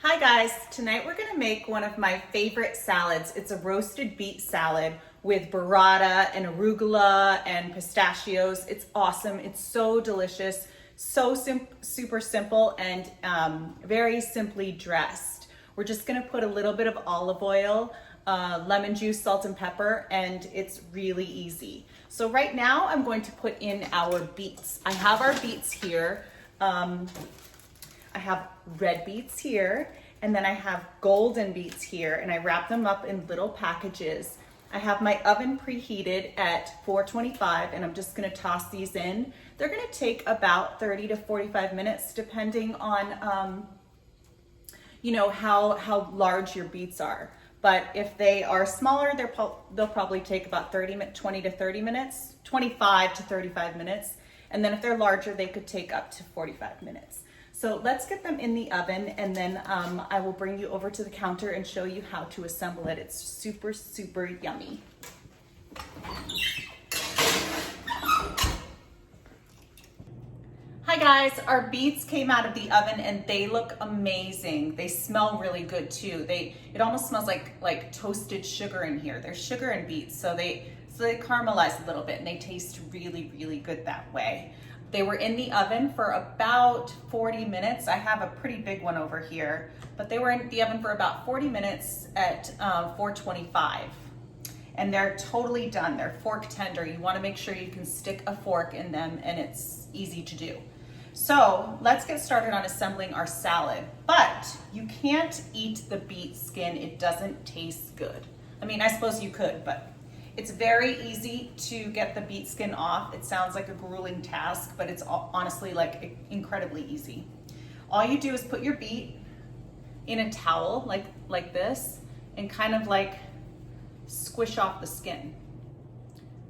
Hi guys, tonight we're gonna make one of my favorite salads. It's a roasted beet salad with burrata and arugula and pistachios. It's awesome, it's so delicious, so super simple and very simply dressed. We're just gonna put a little bit of olive oil, lemon juice, salt and pepper, and it's really easy. So right now I'm going to put in our beets. I have our beets here. I have red beets here, and then I have golden beets here, and I wrap them up in little packages. I have my oven preheated at 425, and I'm just gonna toss these in. They're gonna take about 30 to 45 minutes, depending on how large your beets are. But if they are smaller, they'll probably take about 20 to 30 minutes, 25 to 35 minutes. And then if they're larger, they could take up to 45 minutes. So let's get them in the oven, and then I will bring you over to the counter and show you how to assemble it. It's super, super yummy. Hi guys, our beets came out of the oven and they look amazing. They smell really good too. It almost smells like toasted sugar in here. There's sugar in beets, so they caramelize a little bit and they taste really, really good that way. They were in the oven for about 40 minutes. I have a pretty big one over here, but they were in the oven for about 40 minutes at 425. And they're totally done. They're fork tender. You wanna make sure you can stick a fork in them and it's easy to do. So let's get started on assembling our salad. But you can't eat the beet skin. It doesn't taste good. I mean, I suppose you could, but it's very easy to get the beet skin off. It sounds like a grueling task, but it's honestly like incredibly easy. All you do is put your beet in a towel like this and kind of like squish off the skin,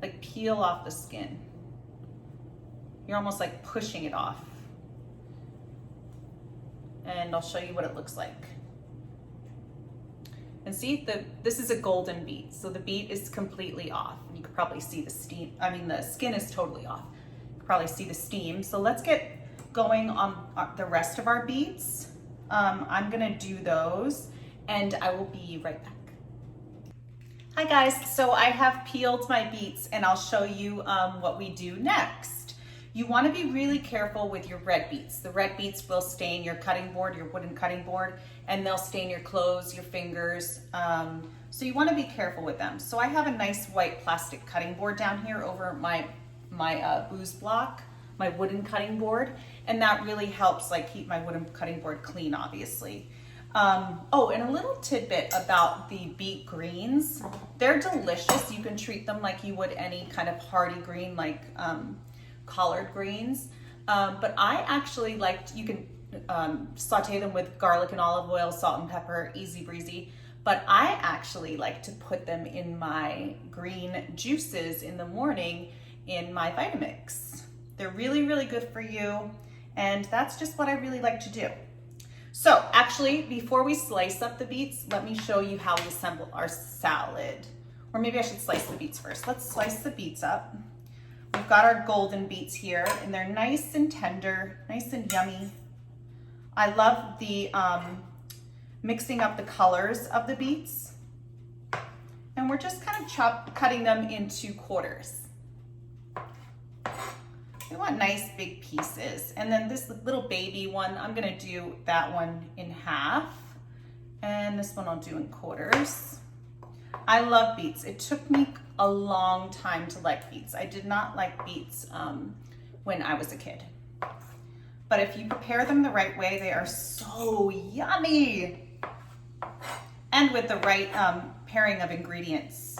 like peel off the skin. You're almost like pushing it off. And I'll show you what it looks like. And see, this is a golden beet, so the beet is completely off. You could probably see the steam. I mean, the skin is totally off. You could probably see the steam. So let's get going on the rest of our beets. I'm gonna do those, and I will be right back. Hi guys, so I have peeled my beets, and I'll show you what we do next. You want to be really careful with your red beets. The red beets will stain your cutting board, your wooden cutting board, and they'll stain your clothes, your fingers. So you want to be careful with them. So I have a nice white plastic cutting board down here over my booze block, my wooden cutting board, and that really helps like keep my wooden cutting board clean, obviously. Oh, and a little tidbit about the beet greens. They're delicious. You can treat them like you would any kind of hearty green, like collard greens, but I actually you can saute them with garlic and olive oil, salt and pepper, easy breezy, but I actually like to put them in my green juices in the morning in my Vitamix. They're really, really good for you, and that's just what I really like to do. So actually, before we slice up the beets, let me show you how we assemble our salad. Or maybe I should slice the beets first. Let's slice the beets up. We've got our golden beets here, and they're nice and tender, nice and yummy. I love the mixing up the colors of the beets. And we're just kind of cutting them into quarters. We want nice big pieces. And then this little baby one, I'm gonna do that one in half. And this one I'll do in quarters. I love beets. It took me a long time to like beets. I did not like beets when I was a kid. But if you prepare them the right way, they are so yummy. And with the right pairing of ingredients.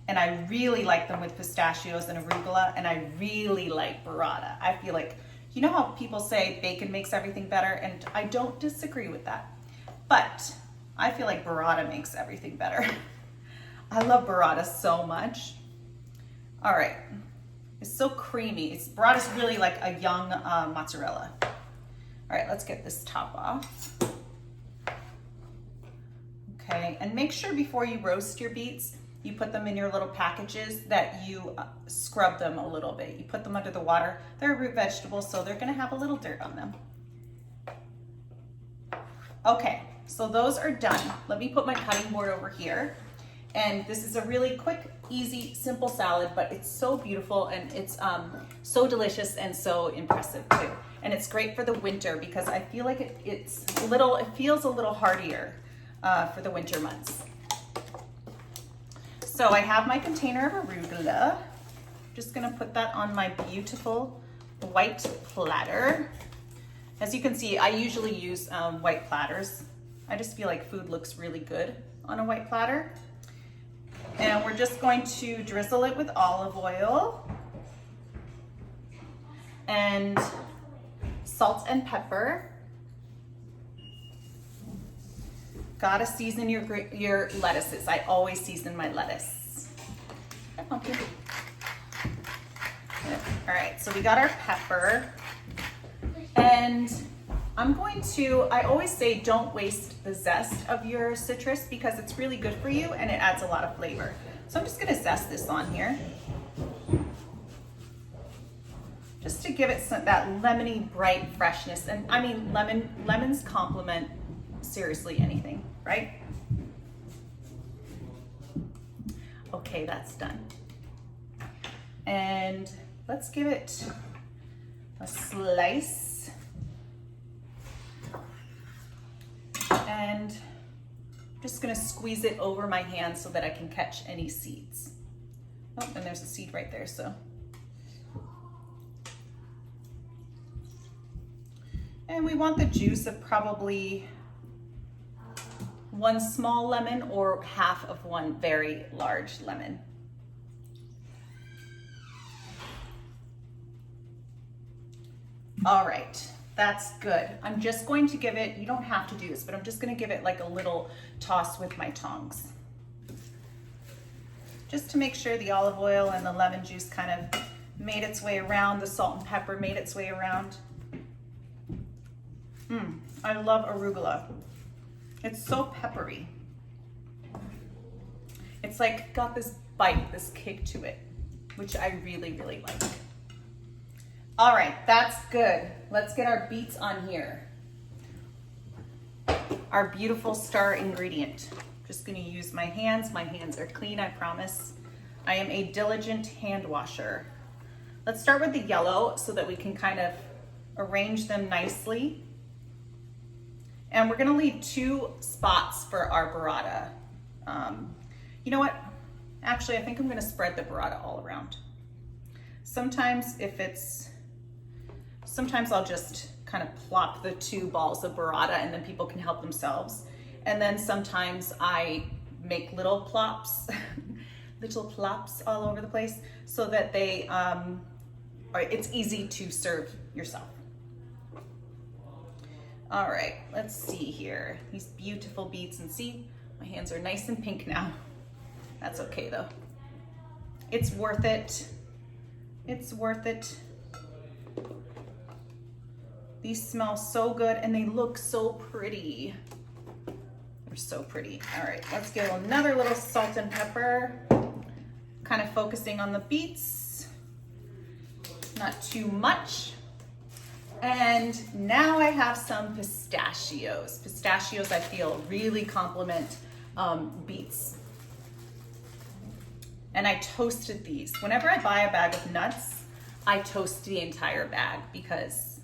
And I really like them with pistachios and arugula, and I really like burrata. I feel like, you know how people say bacon makes everything better, and I don't disagree with that. But I feel like burrata makes everything better. I love burrata so much. All right, it's so creamy. Burrata's really like a young mozzarella. All right, let's get this top off. Okay, and make sure before you roast your beets, you put them in your little packages that you scrub them a little bit. You put them under the water. They're a root vegetable, so they're gonna have a little dirt on them. Okay, so those are done. Let me put my cutting board over here. And this is a really quick, easy, simple salad, but it's so beautiful and it's so delicious and so impressive too. And it's great for the winter because I feel like it feels a little heartier for the winter months. So I have my container of arugula. Just gonna put that on my beautiful white platter. As you can see, I usually use white platters. I just feel like food looks really good on a white platter. And we're just going to drizzle it with olive oil and salt and pepper. Gotta season your lettuces. I always season my lettuce. Hi, pumpkin. All right, so we got our pepper. And I always say don't waste the zest of your citrus because it's really good for you and it adds a lot of flavor. So I'm just gonna zest this on here. Just to give it that lemony, bright freshness. And I mean, lemons complement seriously anything, right? Okay, that's done. And let's give it a slice. And I'm just gonna squeeze it over my hand so that I can catch any seeds. Oh, and there's a seed right there, so. And we want the juice of probably 1 small lemon or half of 1 very large lemon. All right, that's good. I'm just going to give it, you don't have to do this, but I'm just gonna give it like a little toss with my tongs. Just to make sure the olive oil and the lemon juice kind of made its way around, the salt and pepper made its way around. I love arugula. It's so peppery. It's like got this bite, this kick to it, which I really, really like. All right, that's good. Let's get our beets on here. Our beautiful star ingredient. Just gonna use my hands. My hands are clean, I promise. I am a diligent hand washer. Let's start with the yellow so that we can kind of arrange them nicely. And we're gonna leave 2 spots for our burrata. You know what? Actually, I think I'm gonna spread the burrata all around. Sometimes I'll just kind of plop the 2 balls of burrata and then people can help themselves. And then sometimes I make little plops, little plops all over the place so that it's easy to serve yourself. All right, let's see here. These beautiful beets, and see, my hands are nice and pink now. That's okay though. It's worth it. It's worth it. These smell so good and they look so pretty. They're so pretty. All right, let's give another little salt and pepper. Kind of focusing on the beets. Not too much. And now I have some pistachios. Pistachios I feel really complement beets. And I toasted these. Whenever I buy a bag of nuts, I toast the entire bag because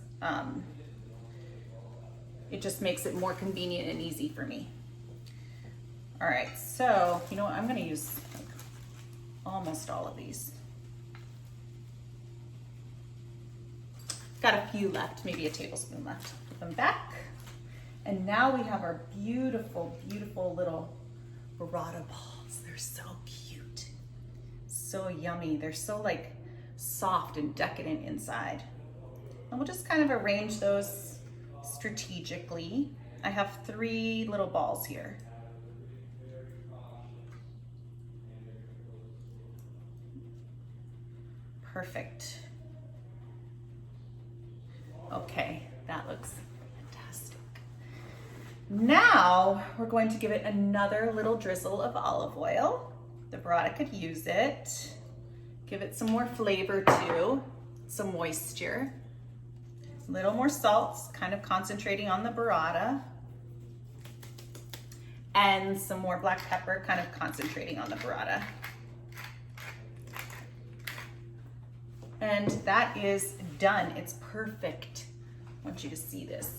it just makes it more convenient and easy for me. All right, so you know what? I'm gonna use like almost all of these. Got a few left, maybe a tablespoon left. Put them back. And now we have our beautiful, beautiful little burrata balls. They're so cute, so yummy. They're so like soft and decadent inside. And we'll just kind of arrange those strategically. I have 3 little balls here. Perfect. Okay, that looks fantastic. Now we're going to give it another little drizzle of olive oil. The burrata could use it. Give it some more flavor too, some moisture. A little more salt, kind of concentrating on the burrata. and some more black pepper, kind of concentrating on the burrata. And that is done. It's perfect. I want you to see this.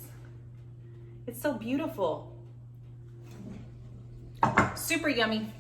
It's so beautiful. Super yummy.